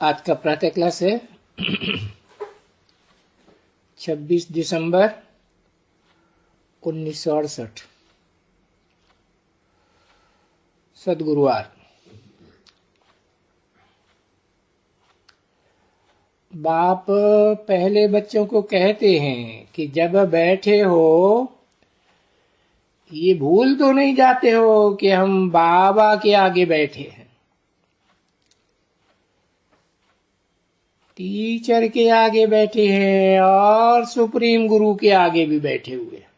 आज का प्रातः क्लास है 26 दिसंबर 1968 सद्गुरुवार। बाप पहले बच्चों को कहते हैं कि जब बैठे हो ये भूल तो नहीं जाते हो कि हम बाबा के आगे बैठे हैं, टीचर के आगे बैठे हैं और सुप्रीम गुरु के आगे भी बैठे हुए हैं।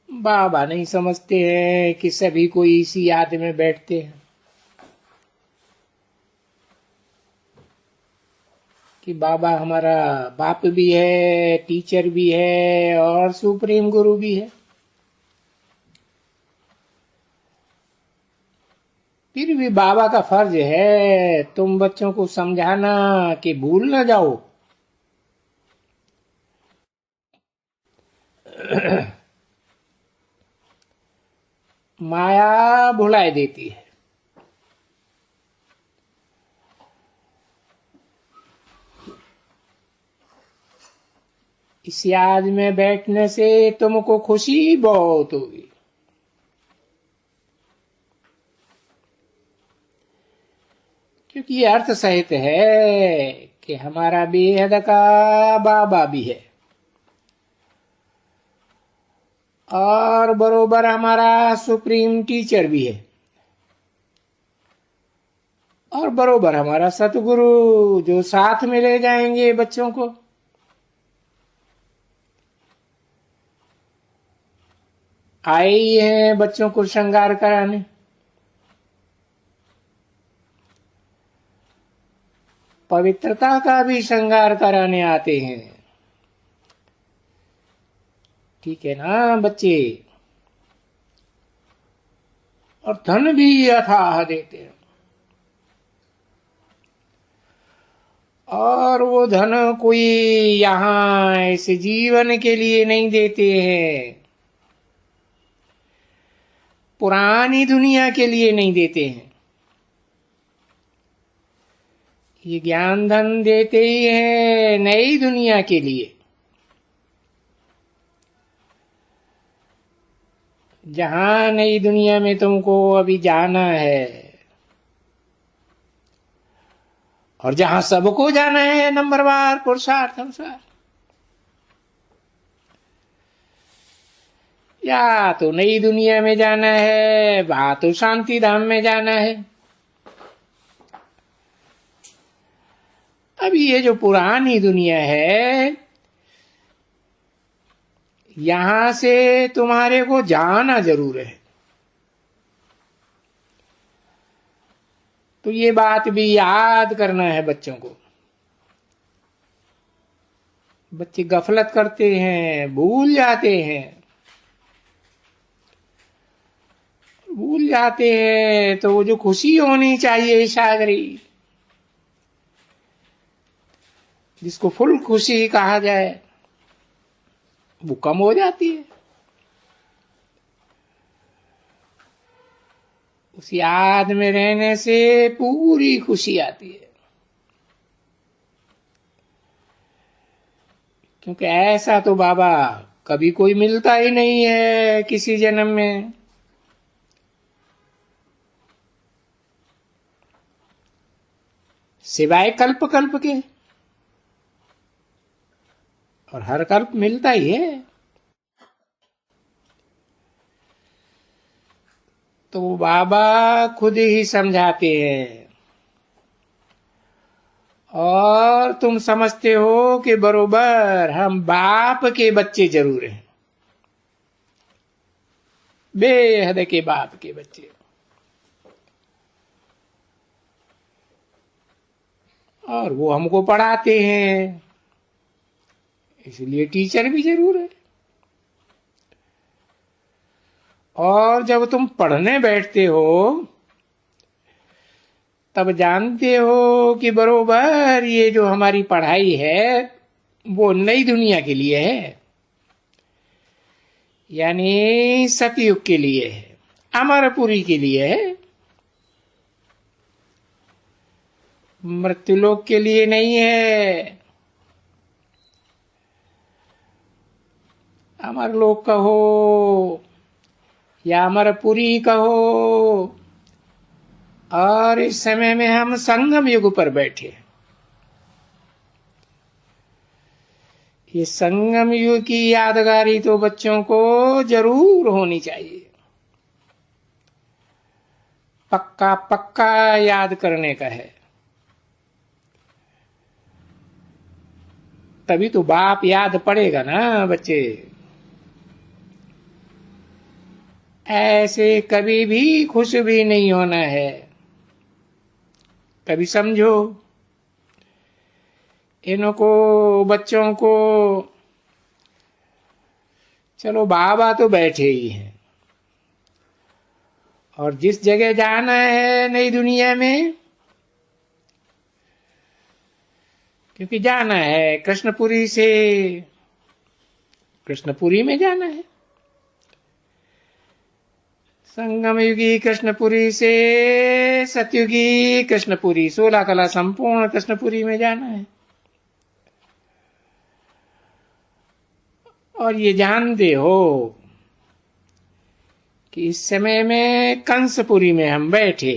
बाबा नहीं समझते हैं कि सभी कोई इसी याद में बैठते हैं कि बाबा हमारा बाप भी है, टीचर भी है और सुप्रीम गुरु भी है। फिर भी बाबा का फर्ज है तुम बच्चों को समझाना कि भूल न जाओ। माया भुलाए देती है। इस याद में बैठने से तुमको खुशी बहुत होगी। क्योंकि ये अर्थ सहित है कि हमारा बेहद का बाबा भी है और बरोबर हमारा सुप्रीम टीचर भी है और बरोबर हमारा सतगुरु जो साथ में ले जाएंगे बच्चों को। आए ही हैं बच्चों को श्रृंगार कराने। पवित्रता का भी श्रृंगार कराने आते हैं। ठीक है ना बच्चे? और धन भी अथाह देते हैं और वो धन कोई यहाँ ऐसे जीवन के लिए नहीं देते हैं, पुरानी दुनिया के लिए नहीं देते हैं। ये ज्ञान धन देते ही हैं नई दुनिया के लिए, जहां नई दुनिया में तुमको अभी जाना है और जहां सबको जाना है नंबरवार पुरुषार्थ अनुसार। या तो नई दुनिया में जाना है, वहां तो शांति धाम में जाना है। अभी ये जो पुरानी दुनिया है यहां से तुम्हारे को जाना जरूर है। तो ये बात भी याद करना है बच्चों को। बच्चे गफलत करते हैं, भूल जाते हैं। भूल जाते हैं तो वो जो खुशी होनी चाहिए सागरी, जिसको फुल खुशी कहा जाए, वो कम हो जाती है। उस याद में रहने से पूरी खुशी आती है। क्योंकि ऐसा तो बाबा कभी कोई मिलता ही नहीं है किसी जन्म में। सिवाय कल्प कल्प के, और हर कल्प मिलता ही है। तो बाबा खुद ही समझाते हैं और तुम समझते हो कि बरोबर हम बाप के बच्चे जरूर हैं, बेहद के बाप के बच्चे। और वो हमको पढ़ाते हैं, इसलिए टीचर भी जरूर है। और जब तुम पढ़ने बैठते हो तब जानते हो कि बरोबर ये जो हमारी पढ़ाई है वो नई दुनिया के लिए है। यानी सतयुग के लिए है, अमरपुरी के लिए है, मृत्युलोक के लिए नहीं है। अमरलोक कहो या अमरपुरी कहो, और इस समय में हम संगम युग पर बैठे हैं। ये संगम युग की यादगारी तो बच्चों को जरूर होनी चाहिए, पक्का पक्का याद करने का है। तभी तो बाप याद पड़ेगा ना बच्चे। ऐसे कभी भी खुश भी नहीं होना है। कभी समझो, इनको बच्चों को, चलो बाबा तो बैठे ही हैं, और जिस जगह जाना है नई दुनिया में, क्योंकि जाना है कृष्णपुरी से, कृष्णपुरी में जाना है, संगम युगी कृष्णपुरी से सतयुगी कृष्णपुरी, 16 कला संपूर्ण कृष्णपुरी में जाना है। और ये जानते हो कि इस समय में कंसपुरी में हम बैठे,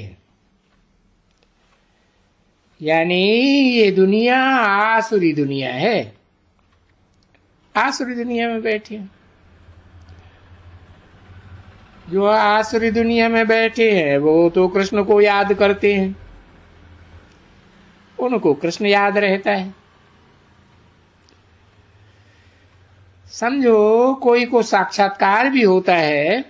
यानी ये दुनिया आसुरी दुनिया है, आसुरी दुनिया में बैठे। जो आसुरी दुनिया में बैठे हैं वो तो कृष्ण को याद करते हैं, उनको कृष्ण याद रहता है। समझो कोई को साक्षात्कार भी होता है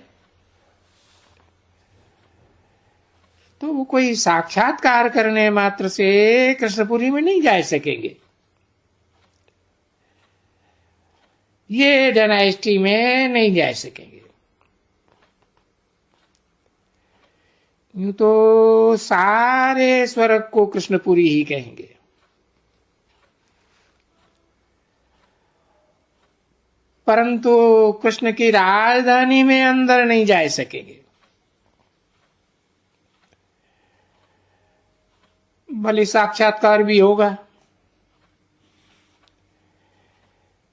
तो वो कोई साक्षात्कार करने मात्र से कृष्णपुरी में नहीं जा सकेंगे, ये डायनेस्टी में नहीं जा सकेंगे। यूं तो सारे स्वर्ग को कृष्णपुरी ही कहेंगे, परंतु कृष्ण की राजधानी में अंदर नहीं जा सकेंगे। भले साक्षात्कार भी होगा,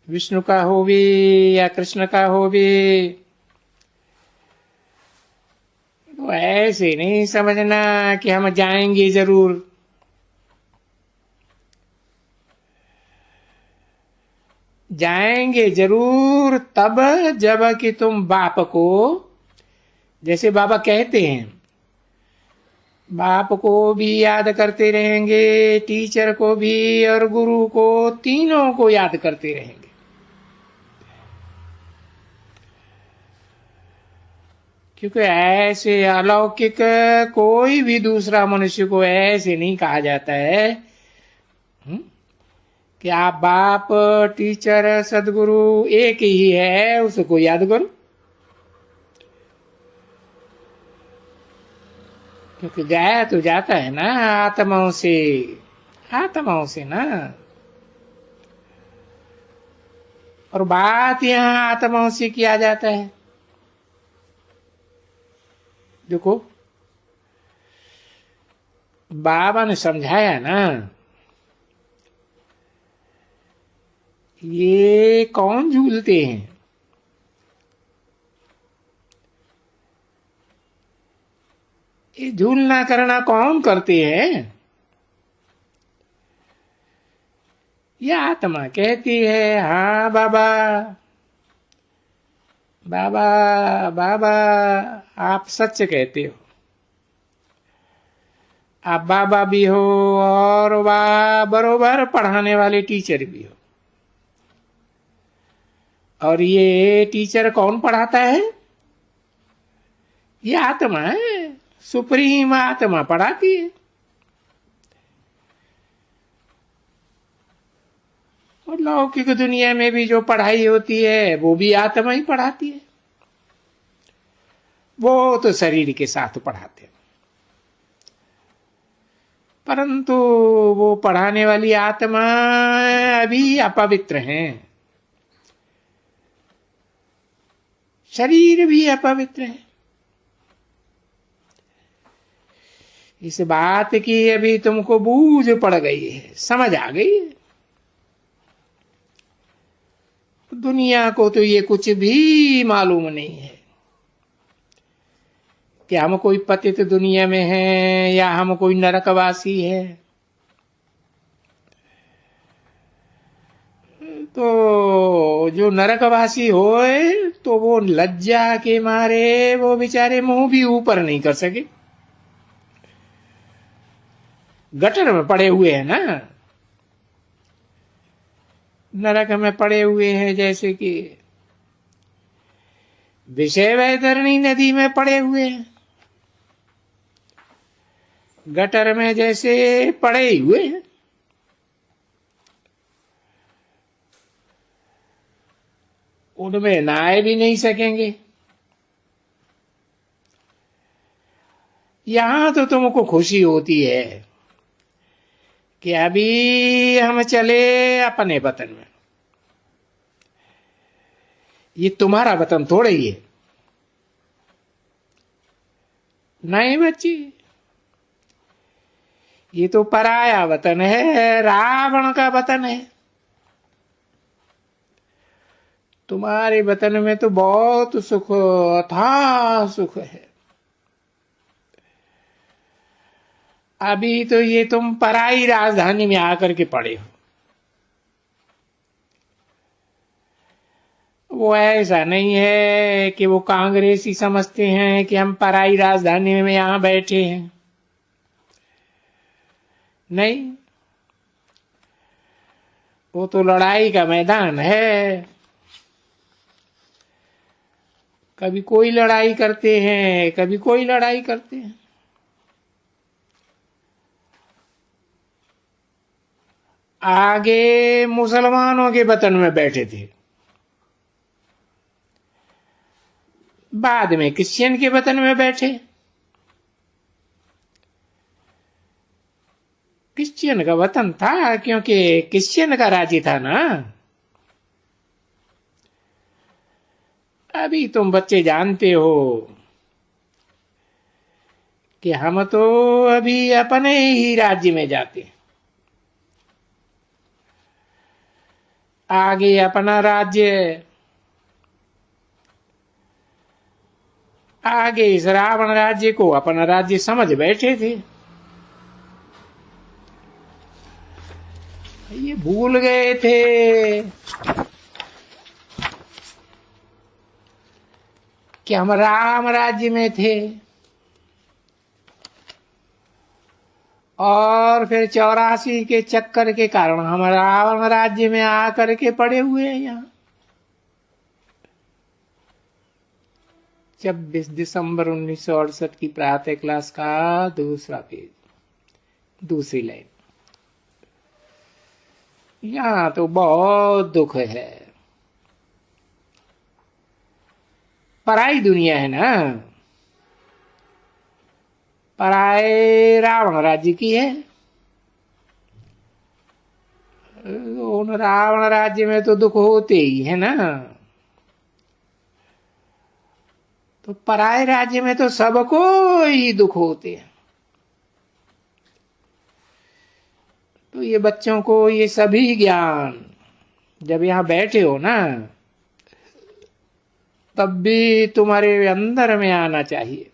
विष्णु का हो भी या कृष्ण का हो भी, तो ऐसे नहीं समझना कि हम जाएंगे जरूर। जाएंगे जरूर तब जब कि तुम बाप को, जैसे बाबा कहते हैं, बाप को भी याद करते रहेंगे, टीचर को भी और गुरु को, तीनों को याद करते रहेंगे। क्योंकि ऐसे अलौकिक कोई भी दूसरा मनुष्य को ऐसे नहीं कहा जाता है कि आप बाप, टीचर, सदगुरु एक ही है, उसको याद करो। क्योंकि जाया तो जाता है ना आत्माओं से, आत्माओं से ना। और बात यहां आत्माओं से किया जाता है। देखो बाबा ने समझाया ना, ये कौन झूलते हैं, ये झूलना करना कौन करते हैं? ये आत्मा कहती है हाँ बाबा, बाबा बाबा आप सच कहते हो, आप बाबा भी हो और वाह बरोबर पढ़ाने वाले टीचर भी हो। और ये टीचर कौन पढ़ाता है? ये आत्मा है, सुप्रीम आत्मा पढ़ाती है। और लौकिक दुनिया में भी जो पढ़ाई होती है वो भी आत्मा ही पढ़ाती है, वो तो शरीर के साथ पढ़ाते हैं। परंतु वो पढ़ाने वाली आत्मा अभी अपवित्र हैं, शरीर भी अपवित्र है। इस बात की अभी तुमको बूझ पड़ गई है, समझ आ गई है। दुनिया को तो ये कुछ भी मालूम नहीं है कि हम कोई पतित दुनिया में हैं या हम कोई नरकवासी है। तो जो नरकवासी होए तो वो लज्जा के मारे वो बेचारे मुंह भी ऊपर नहीं कर सके, गटर में पड़े हुए हैं ना, नरक में पड़े हुए हैं, जैसे कि विषय वैतरणी नदी में पड़े हुए हैं, गटर में जैसे पड़े ही हुए हैं। उनमें नहाए भी नहीं सकेंगे। यहां तो तुमको खुशी होती है कि अभी हम चले अपने वतन में। ये तुम्हारा वतन थोड़े ही है। नहीं बच्ची, ये तो पराया वतन है, रावण का वतन है। तुम्हारे वतन में तो बहुत सुख, अथाह सुख है। अभी तो ये तुम पराई राजधानी में आकर के पड़े हो। वो ऐसा नहीं है कि वो कांग्रेसी समझते हैं कि हम पराई राजधानी में यहां बैठे हैं। नहीं, वो तो लड़ाई का मैदान है। कभी कोई लड़ाई करते हैं, कभी कोई लड़ाई करते हैं। आगे मुसलमानों के वतन में बैठे थे, बाद में क्रिश्चियन के वतन में बैठे। क्रिश्चियन का वतन था क्योंकि क्रिश्चियन का राज्य था ना। अभी तुम बच्चे जानते हो कि हम तो अभी अपने ही राज्य में जाते, आगे अपना राज्य, आगे इस रावण राज्य को अपना राज्य समझ बैठे थे। ये भूल गए थे कि हम राम राज्य में थे और फिर 84 के चक्कर के कारण हम रावण राज्य में आकर के पड़े हुए हैं। यहाँ 26 दिसंबर 1968 की प्रातः क्लास का दूसरा पेज, दूसरी लाइन। यहाँ तो बहुत दुख है। पराई दुनिया है ना, पराए रावण राज्य की है। उन रावण राज्य में तो दुख होते ही है ना। तो पराए राज्य में तो सबको ही दुख होते हैं। तो ये बच्चों को ये सभी ज्ञान जब यहां बैठे हो ना, तब भी तुम्हारे अंदर में आना चाहिए।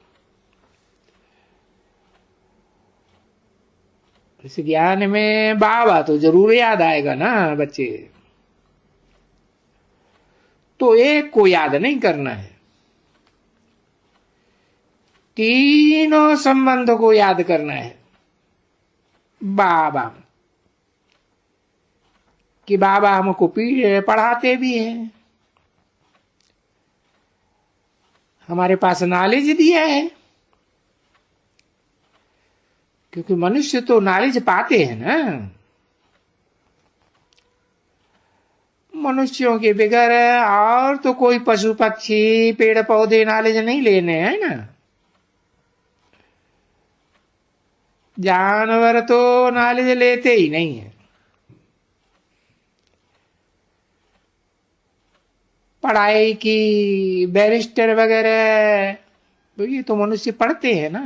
इस ज्ञान में बाबा तो जरूर याद आएगा ना बच्चे। तो एक को याद नहीं करना है, तीनों संबंध को याद करना है। बाबा कि बाबा हमको पढ़ाते भी हैं, हमारे पास नॉलेज दिया है। क्योंकि मनुष्य तो नॉलेज पाते हैं ना। मनुष्यों के बगैर और तो कोई पशु पक्षी पेड़ पौधे नॉलेज नहीं लेने हैं ना। जानवर तो नॉलेज लेते ही नहीं है। पढ़ाई की, बैरिस्टर वगैरह, तो ये तो मनुष्य पढ़ते हैं ना।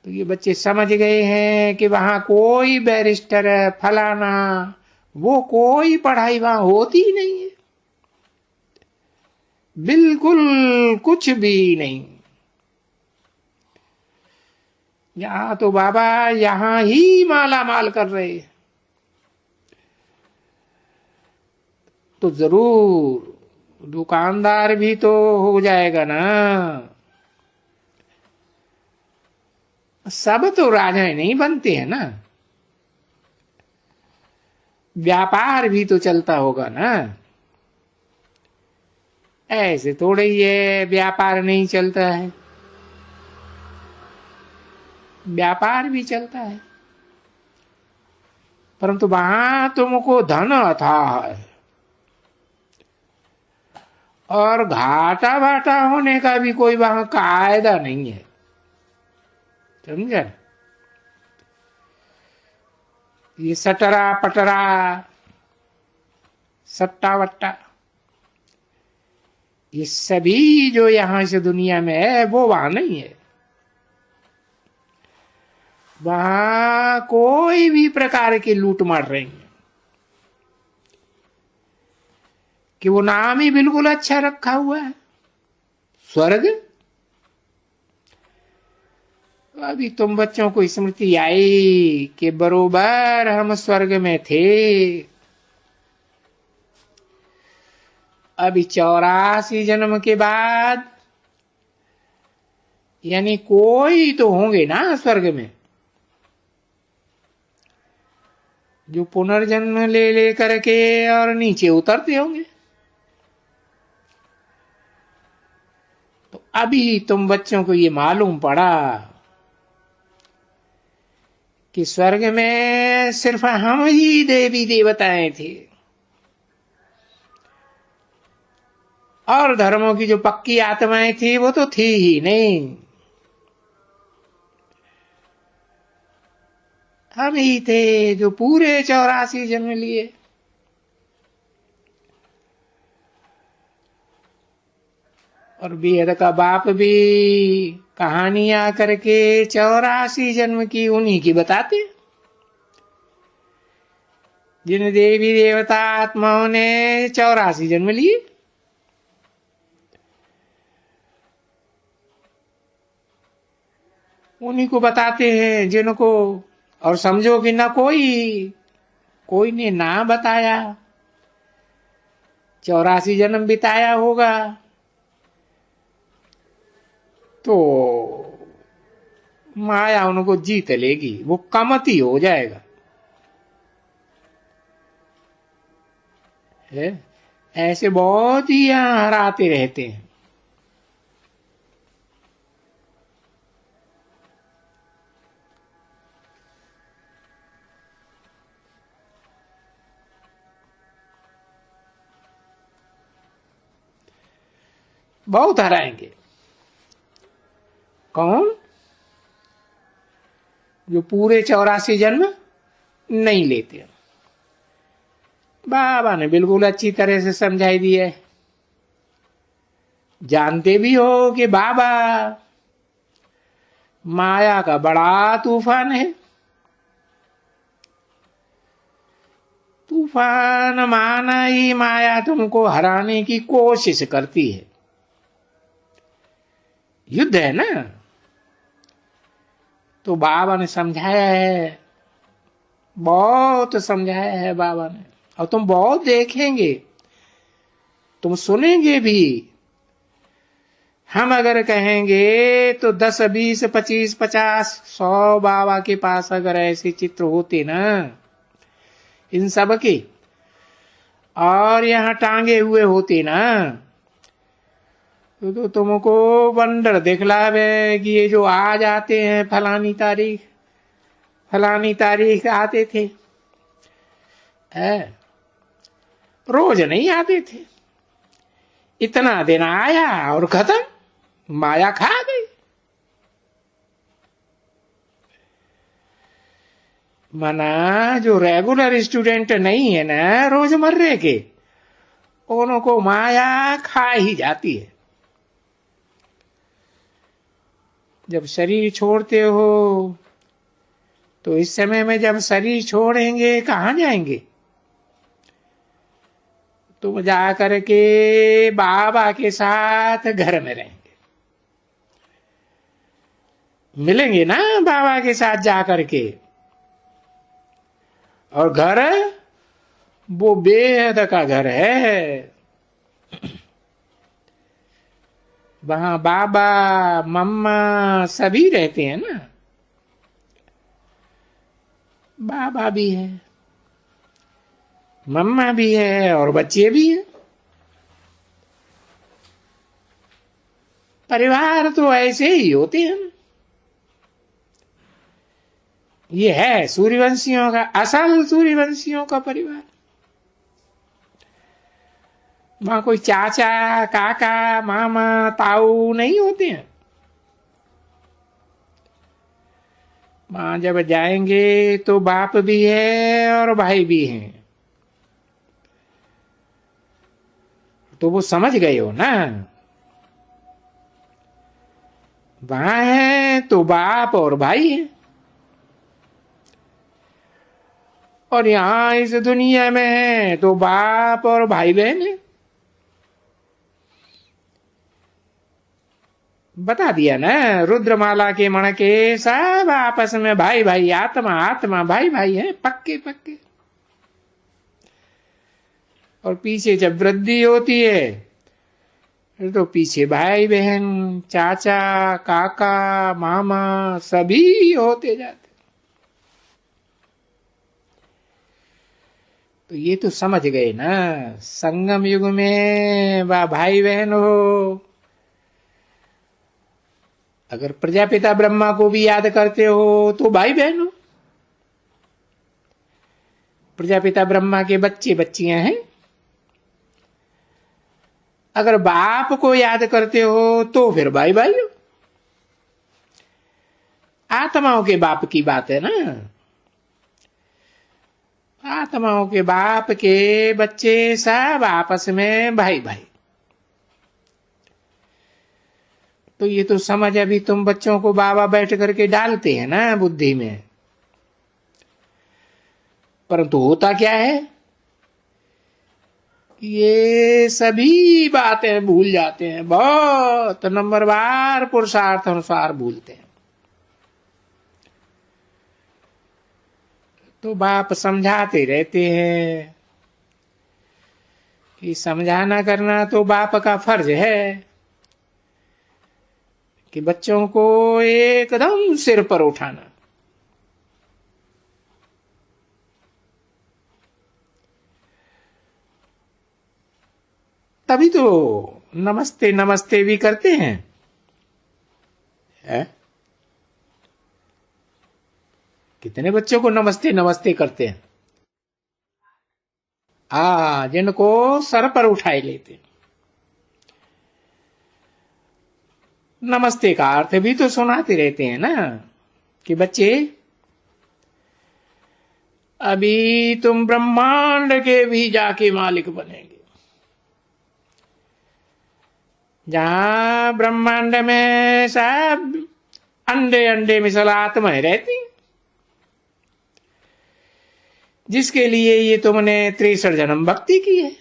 तो ये बच्चे समझ गए हैं कि वहां कोई बैरिस्टर है फलाना, वो कोई पढ़ाई वहां होती ही नहीं है, बिल्कुल कुछ भी नहीं। यहां तो बाबा यहां ही माला माल कर रहे हैं। तो जरूर दुकानदार भी तो हो जाएगा ना। सब तो राजा नहीं बनते हैं ना, व्यापार भी तो चलता होगा ना। ऐसे थोड़े ही है व्यापार नहीं चलता है, व्यापार भी चलता है। परंतु वहां तुमको धन अथाह है और घाटा वाटा होने का भी कोई वहां कायदा नहीं है, समझा। ये सटरा पटरा सट्टा वट्टा ये सभी जो यहां से दुनिया में है वो वहां नहीं है। वहां कोई भी प्रकार की लूट मार रही है कि वो नाम ही बिल्कुल अच्छा रखा हुआ है, स्वर्ग। अभी तुम बच्चों को स्मृति आई कि बरोबर हम स्वर्ग में थे। अभी 84 जन्म के बाद यानी कोई तो होंगे ना स्वर्ग में जो पुनर्जन्म ले ले करके और नीचे उतरते होंगे। तो अभी तुम बच्चों को ये मालूम पड़ा कि स्वर्ग में सिर्फ हम ही देवी देवताएं थे और धर्मों की जो पक्की आत्माएं थी वो तो थी ही नहीं, हम ही थे जो पूरे 84 जन्म लिए। और बेहद का बाप भी कहानियां करके 84 जन्म की उन्हीं की बताते, जिन देवी देवता आत्माओं ने 84 जन्म लिए। उन्हीं को बताते हैं जिनको, और समझो कि ना कोई ने ना बताया, 84 जन्म बिताया होगा तो माया उनको जीत लेगी, वो कमती हो जाएगा है। ऐसे बहुत ही यहां हराते रहते हैं। बहुत हराएंगे। कौन? जो पूरे 84 जन्म नहीं लेते। बाबा ने बिल्कुल अच्छी तरह से समझाई दिया है। जानते भी हो कि बाबा माया का बड़ा तूफान है। तूफान माना ही माया तुमको हराने की कोशिश करती है। युद्ध है ना। तो बाबा ने समझाया है, बहुत समझाया है बाबा ने, और तुम बहुत देखेंगे, तुम सुनेंगे भी। हम अगर कहेंगे तो 10, 20, 25, 50, 100 बाबा के पास अगर ऐसे चित्र होते ना इन सब के, और यहां टांगे हुए होते ना, तो तुमको वंडर दिखलावे कि ये जो आज आते हैं फलानी तारीख आते थे, रोज नहीं आते थे। इतना दिन आया और खत्म, माया खा गई। मना जो रेगुलर स्टूडेंट नहीं है ना रोजमर्रे के, उनको माया खा ही जाती है। जब शरीर छोड़ते हो तो इस समय में जब शरीर छोड़ेंगे कहाँ जाएंगे? तुम जा करके बाबा के साथ घर में रहेंगे, मिलेंगे ना बाबा के साथ जा करके। और घर वो बेहद का घर है, वहां बाबा मम्मा सभी रहते हैं ना। बाबा भी है, मम्मा भी है और बच्चे भी हैं। परिवार तो ऐसे ही होते हैं ना। ये है सूर्यवंशियों का, असल सूर्यवंशियों का परिवार। वहां कोई चाचा काका मामा ताऊ नहीं होते हैं। वहां जब जाएंगे तो बाप भी है और भाई भी हैं। तो वो समझ गए हो ना, वहां है तो बाप और भाई है, और यहां इस दुनिया में है तो बाप और भाई बहन है। बता दिया ना, रुद्रमाला के मण के सब आपस में भाई भाई, आत्मा आत्मा भाई भाई है, पक्के पक्के। और पीछे जब वृद्धि होती है तो पीछे भाई बहन चाचा काका मामा सभी होते जाते। तो ये तो समझ गए ना, संगम युग में वह भाई बहन हो। अगर प्रजापिता ब्रह्मा को भी याद करते हो तो भाई बहन हो। प्रजापिता ब्रह्मा के बच्चे बच्चियां हैं। अगर बाप को याद करते हो तो फिर भाई भाई हो। आत्माओं के बाप की बात है ना, आत्माओं के बाप के बच्चे सब आपस में भाई भाई। तो ये तो समझ, अभी तुम बच्चों को बाबा बैठ करके डालते हैं ना बुद्धि में, परंतु होता क्या है, ये सभी बातें भूल जाते हैं। बहुत नंबरवार पुरुषार्थ अनुसार भूलते हैं। तो बाप समझाते रहते हैं कि समझाना करना तो बाप का फर्ज है, कि बच्चों को एकदम सिर पर उठाना। तभी तो नमस्ते नमस्ते भी करते हैं, है? कितने बच्चों को नमस्ते नमस्ते करते हैं? जिनको सर पर उठाए लेते हैं। नमस्ते का अर्थ भी तो सुनाते रहते हैं ना, कि बच्चे अभी तुम ब्रह्मांड के भी जाके मालिक बनेंगे। जहां ब्रह्मांड में सब अंडे अंडे में सल आत्माएं रहती, जिसके लिए ये तुमने 63 जन्म भक्ति की है।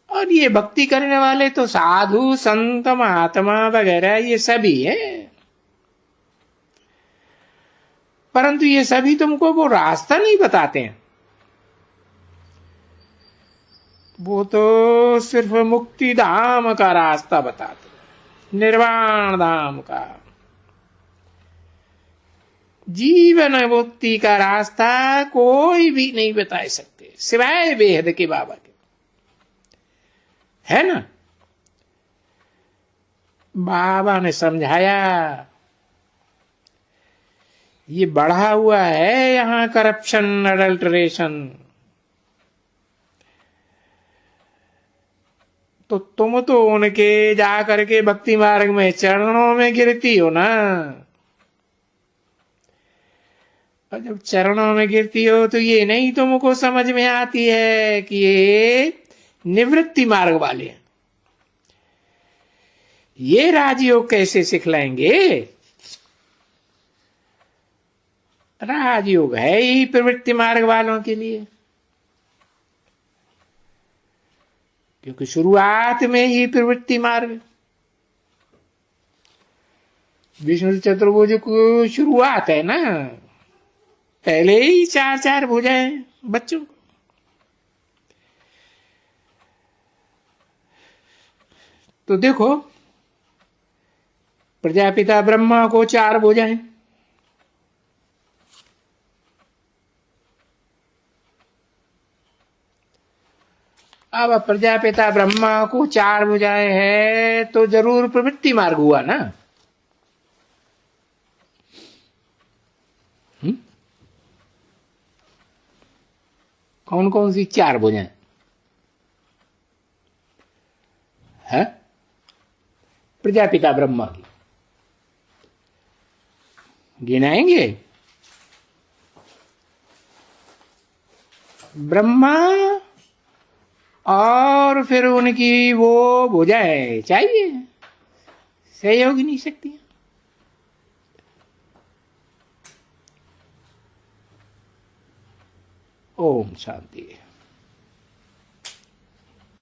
और ये भक्ति करने वाले तो साधु संत महात्मा वगैरह ये सभी है, परंतु ये सभी तुमको वो रास्ता नहीं बताते हैं। वो तो सिर्फ मुक्ति धाम का रास्ता बताते हैं, निर्वाण धाम का, जीवन मुक्ति का रास्ता कोई भी नहीं बता सकते सिवाय बेहद के बाबा के, है ना। बाबा ने समझाया, ये बढ़ा हुआ है यहां करप्शन अडल्टरेशन। तो तुम तो उनके जा करके भक्ति मार्ग में चरणों में गिरती हो ना। और जब चरणों में गिरती हो तो ये नहीं तुमको समझ में आती है कि ये निवृत्ति मार्ग वाले हैं। ये राजयोग कैसे सिखलाएंगे? राजयोग है ही प्रवृत्ति मार्ग वालों के लिए, क्योंकि शुरुआत में ही प्रवृत्ति मार्ग, विष्णु चतुर्भुज को शुरुआत है ना, पहले ही चार चार भुजाएं बच्चों को। तो देखो, प्रजापिता ब्रह्मा को चार भुजाएं, अब प्रजापिता ब्रह्मा को चार भुजाएं हैं तो जरूर प्रवृत्ति मार्ग हुआ ना। कौन कौन सी चार भुजाएं है? प्रजापिता ब्रह्मा की गिनाएंगे। ब्रह्मा और फिर उनकी वो भुजाएं चाहिए, सहयोग नहीं सकती। ओम शांति।